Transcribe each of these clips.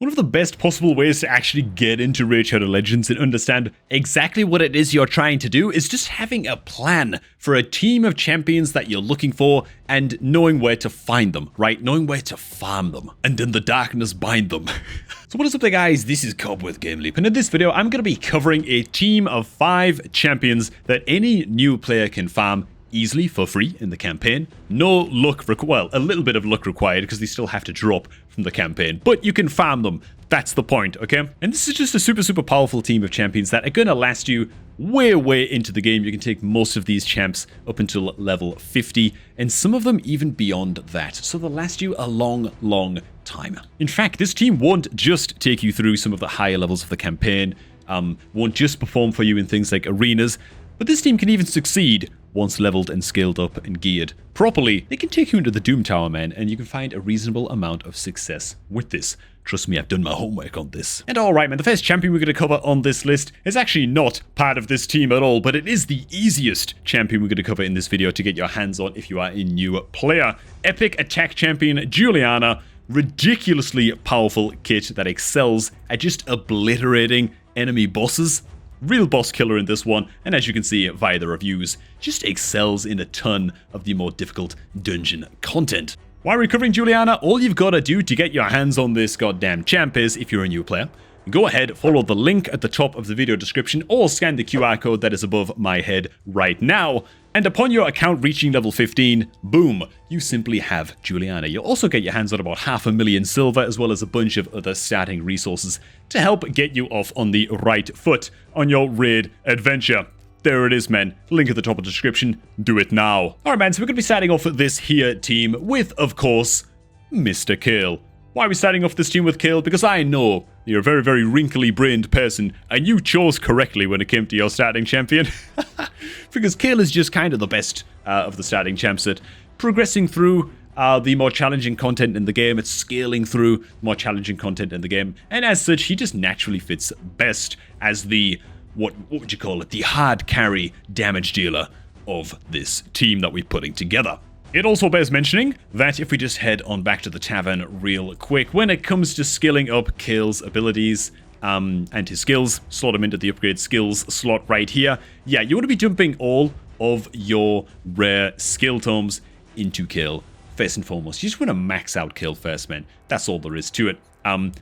One of the best possible ways to actually get into Raid Shadow Legends and understand exactly what it is you're trying to do is just having a plan for a team of champions that you're looking for and knowing where to find them, right? Knowing where to farm them and in the darkness bind them. So what is up there, guys? This is Cobb with Game Leap, and in this video I'm going to be covering a team of 5 champions that any new player can farm easily for free in the campaign. No luck, well, a little bit of luck required because they still have to drop from the campaign, but you can farm them. That's the point, okay? And this is just a super powerful team of champions that are going to last you way into the game. You can take most of these champs up until level 50, and some of them even beyond that. So they'll last you a long time. In fact, this team won't just take you through some of the higher levels of the campaign, won't just perform for you in things like arenas, but this team can even succeed once leveled and scaled up and geared properly. They can take you into the Doom Tower, man, and you can find a reasonable amount of success with this. Trust me, I've done my homework on this. And alright, man, the first champion we're going to cover on this list is actually not part of this team at all, but it is the easiest champion we're going to cover in this video to get your hands on if you are a new player. Epic attack champion Juliana, ridiculously powerful kit that excels at just obliterating enemy bosses. Real boss killer in this one, and as you can see via the reviews, just excels in a ton of the more difficult dungeon content. Why are we covering Juliana? All you've got to do to get your hands on this goddamn champ is, if you're a new player, go ahead, follow the link at the top of the video description, or scan the QR code that is above my head right now, and upon your account reaching level 15, boom, you simply have Juliana. You'll also get your hands on about 500,000 silver, as well as a bunch of other starting resources to help get you off on the right foot on your raid adventure. There it is, man. Link at the top of the description. Do it now. Alright, man, so we're going to be starting off this here team with, of course, Mr. Kale. Why are we starting off this team with Kale? Because I know you're a very wrinkly-brained person, and you chose correctly when it came to your starting champion. Because Kale is just kind of the best of the starting champs at progressing through the more challenging content in the game. It's scaling through more challenging content in the game, and as such, he just naturally fits best as the, what would you call it, the hard carry damage dealer of this team that we're putting together. It also bears mentioning that if we just head on back to the tavern real quick, when it comes to skilling up Kale's abilities and his skills, slot him into the upgrade skills slot right here. Yeah, you want to be dumping all of your rare skill tomes into Kale first and foremost. You just want to max out Kale first, man. That's all there is to it.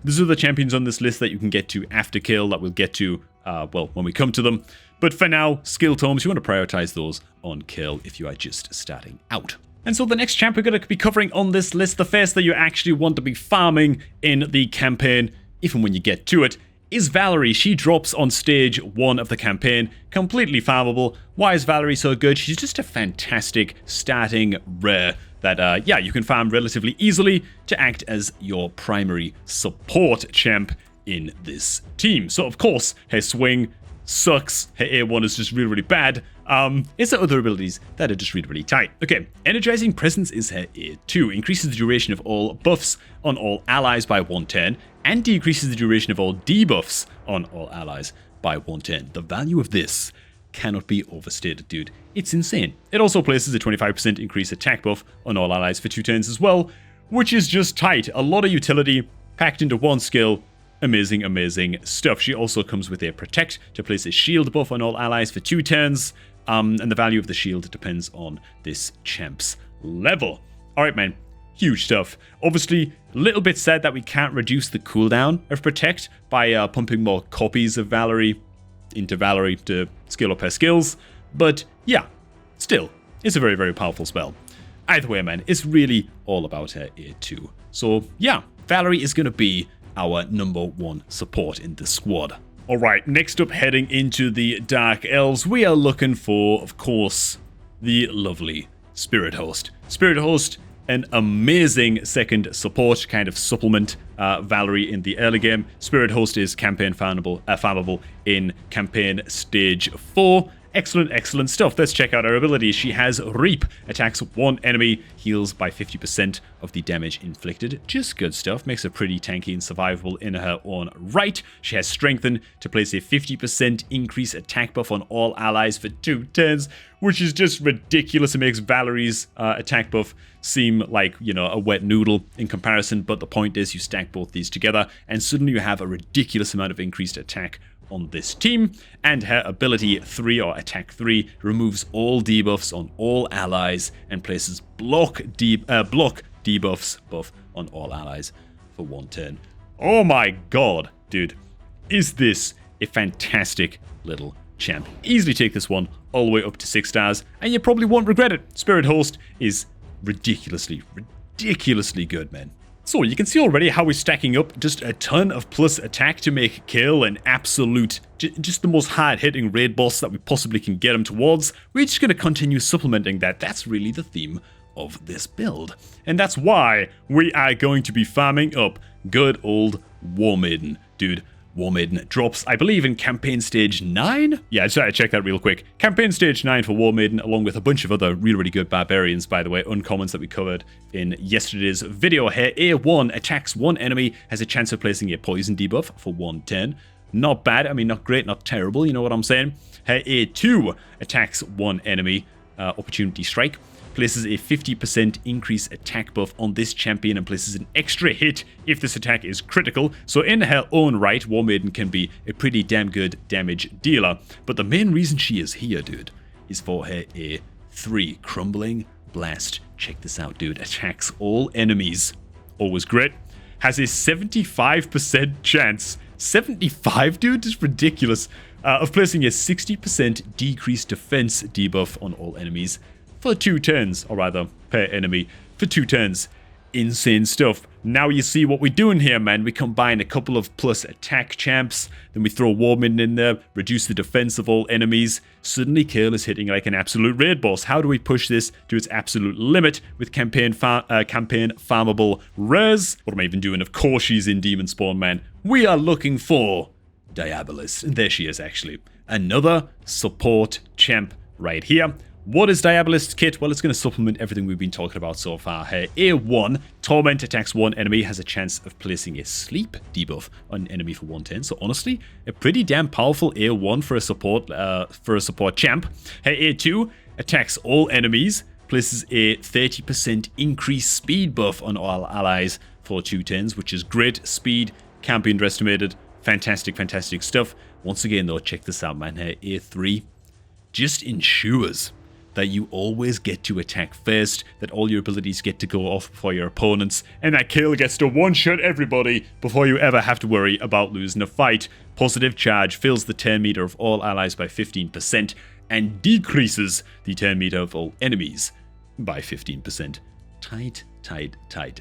There's other champions on this list that you can get to after Kale that we'll get to, well, when we come to them. But for now, skill tomes, you want to prioritize those on Kale if you are just starting out. And so the next champ we're going to be covering on this list, the first that you actually want to be farming in the campaign, even when you get to it, is Valerie. She drops on stage 1 of the campaign, completely farmable. Why is Valerie so good? She's just a fantastic starting rare that, yeah, you can farm relatively easily to act as your primary support champ in this team. So, of course, her swing sucks. Her A1 is just really bad. It's her other abilities that are just really tight. Okay, Energizing Presence is her A2. Increases the duration of all buffs on all allies by 1 turn, and decreases the duration of all debuffs on all allies by 1 turn. The value of this cannot be overstated, dude. It's insane. It also places a 25% increased attack buff on all allies for 2 turns as well, which is just tight. A lot of utility packed into one skill. Amazing stuff. She also comes with a Protect to place a shield buff on all allies for 2 turns. And the value of the shield depends on this champ's level. Alright, man. Huge stuff. Obviously, a little bit sad that we can't reduce the cooldown of Protect by pumping more copies of Valerie into Valerie to skill up her skills. But yeah, still, it's a very powerful spell. Either way, man, it's really all about her A2. So yeah, Valerie is going to be our #1 support in the squad. Alright, next up, heading into the Dark Elves, we are looking for, of course, the lovely Spirit Host. Spirit Host, an amazing second support, kind of supplement Valerie in the early game. Spirit Host is campaign farmable in campaign stage 4, Excellent, excellent stuff. Let's check out her abilities. She has Reap, attacks one enemy, heals by 50% of the damage inflicted. Just good stuff. Makes her pretty tanky and survivable in her own right. She has Strengthen to place a 50% increase attack buff on all allies for 2 turns, which is just ridiculous. It makes Valerie's attack buff seem like, you know, a wet noodle in comparison, but the point is you stack both these together and suddenly you have a ridiculous amount of increased attack on this team. And her ability 3 or attack 3 removes all debuffs on all allies and places block debuffs buff on all allies for 1 turn. Oh my god, dude, is this a fantastic little champ. Easily take this one all the way up to 6 stars and you probably won't regret it. Spirit Host is ridiculously good, man. So you can see already how we're stacking up just a ton of plus attack to make Kill an absolute, just the most hard-hitting raid boss that we possibly can get him towards. We're just going to continue supplementing that. That's really the theme of this build. And that's why we are going to be farming up good old War Maiden. Dude, War Maiden drops, I believe, in Campaign Stage 9? Yeah, I just had to check that real quick. Campaign Stage 9 for War Maiden, along with a bunch of other really good barbarians, by the way, uncommons that we covered in yesterday's video here. A1 attacks one enemy, has a chance of placing a poison debuff for 1 turn. Not bad, I mean, not great, not terrible, you know what I'm saying? Her A2 attacks one enemy, Opportunity Strike, places a 50% increase attack buff on this champion and places an extra hit if this attack is critical. So in her own right, War Maiden can be a pretty damn good damage dealer. But the main reason she is here, dude, is for her A3, Crumbling Blast. Check this out, dude. Attacks all enemies. Always great. Has a 75% chance. 75, dude? Just ridiculous. Of placing a 60% decreased defense debuff on all enemies for 2 turns, or rather, per enemy, for 2 turns. Insane stuff. Now you see what we're doing here, man. We combine a couple of plus attack champs, then we throw War Maiden in there, reduce the defense of all enemies. Suddenly, Kill is hitting like an absolute raid boss. How do we push this to its absolute limit with campaign farmable rares? What am I even doing? Of course she's in Demon Spawn, man. We are looking for Diabolist. And there she is, actually. Another support champ right here. What is Diabolist's kit? Well, it's going to supplement everything we've been talking about so far here. A1, Torment attacks one enemy, has a chance of placing a sleep debuff on an enemy for 1 turn. So honestly, a pretty damn powerful A1 for a support champ. Her A2 attacks all enemies, places a 30% increased speed buff on all allies for 2 turns, which is great. Speed can't be underestimated. Fantastic stuff. Once again, though, check this out, man. Her A3 just ensures that you always get to attack first, that all your abilities get to go off before your opponents, and that Kill gets to one-shot everybody before you ever have to worry about losing a fight. Positive Charge fills the turn meter of all allies by 15% and decreases the turn meter of all enemies by 15%. Tight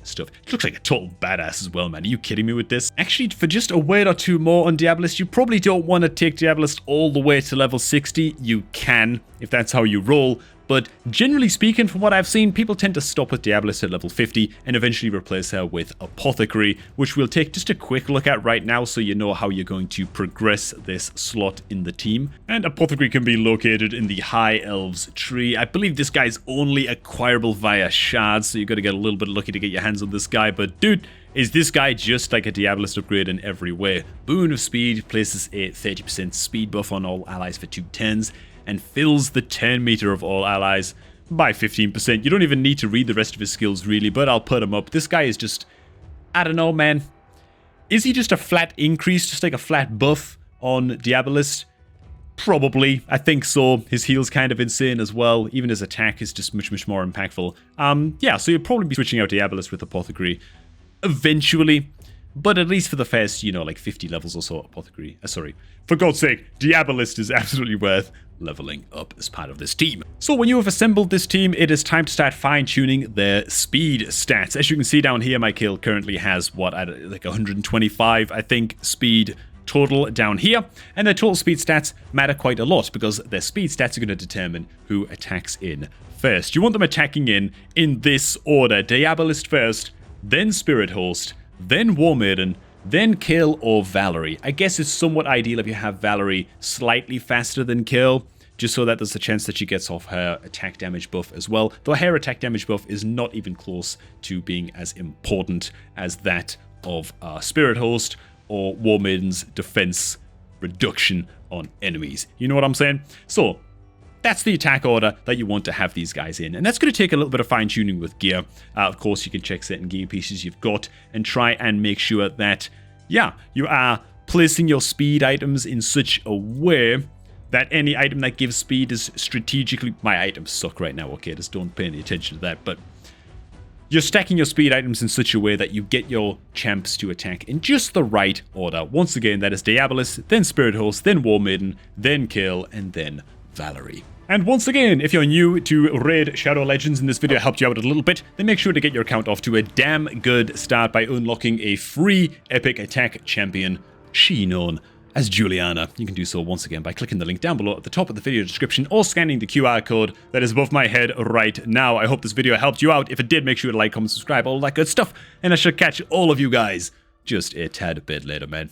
stuff. It looks like a total badass as well, man. Are you kidding me with this? Actually, for just a word or two more on Diabolist, you probably don't want to take Diabolist all the way to level 60. You can, if that's how you roll. But generally speaking, from what I've seen, people tend to stop with Diabolist at level 50 and eventually replace her with Apothecary, which we'll take just a quick look at right now so you know how you're going to progress this slot in the team. And Apothecary can be located in the High Elves tree. I believe this guy's only acquirable via shards, so you've got to get a little bit lucky to get your hands on this guy. But dude, is this guy just like a Diabolist upgrade in every way? Boon of Speed places a 30% speed buff on all allies for 2 turns. And fills the turn meter of all allies by 15%. You don't even need to read the rest of his skills, really, but I'll put him up. This guy is just, I don't know, man. Is he just a flat increase, just like a flat buff on Diabolist? Probably. I think so. His heal's kind of insane as well. Even his attack is just much more impactful. Yeah, so you'll probably be switching out Diabolist with Apothecary eventually. But at least for the first, you know, like 50 levels or so, Apothecary. Sorry. For God's sake, Diabolist is absolutely worth leveling up as part of this team. So when you have assembled this team, it is time to start fine-tuning their speed stats. As you can see down here, my Kill currently has, what, like 125, I think, speed total down here. And their total speed stats matter quite a lot because their speed stats are going to determine who attacks in first. You want them attacking in this order. Diabolist first, then Spirit Host, then War Maiden, then Kill or Valerie. I guess it's somewhat ideal if you have Valerie slightly faster than Kill, just so that there's a chance that she gets off her attack damage buff as well. Though her attack damage buff is not even close to being as important as that of Spirit Host or War Maiden's defense reduction on enemies. You know what I'm saying? So that's the attack order that you want to have these guys in. And that's going to take a little bit of fine-tuning with gear. Of course, you can check certain gear pieces you've got and try and make sure that, yeah, you are placing your speed items in such a way that any item that gives speed is strategically... My items suck right now, okay? Just don't pay any attention to that. But you're stacking your speed items in such a way that you get your champs to attack in just the right order. Once again, that is Diabolus, then Spirit Host, then War Maiden, then Kill, and then Valerie. And once again, if you're new to Raid Shadow Legends and this video helped you out a little bit, then make sure to get your account off to a damn good start by unlocking a free epic attack champion, she known as Juliana. You can do so once again by clicking the link down below at the top of the video description or scanning the QR code that is above my head right now. I hope this video helped you out. If it did, make sure to like, comment, subscribe, all that good stuff. And I shall catch all of you guys just a tad bit later, man.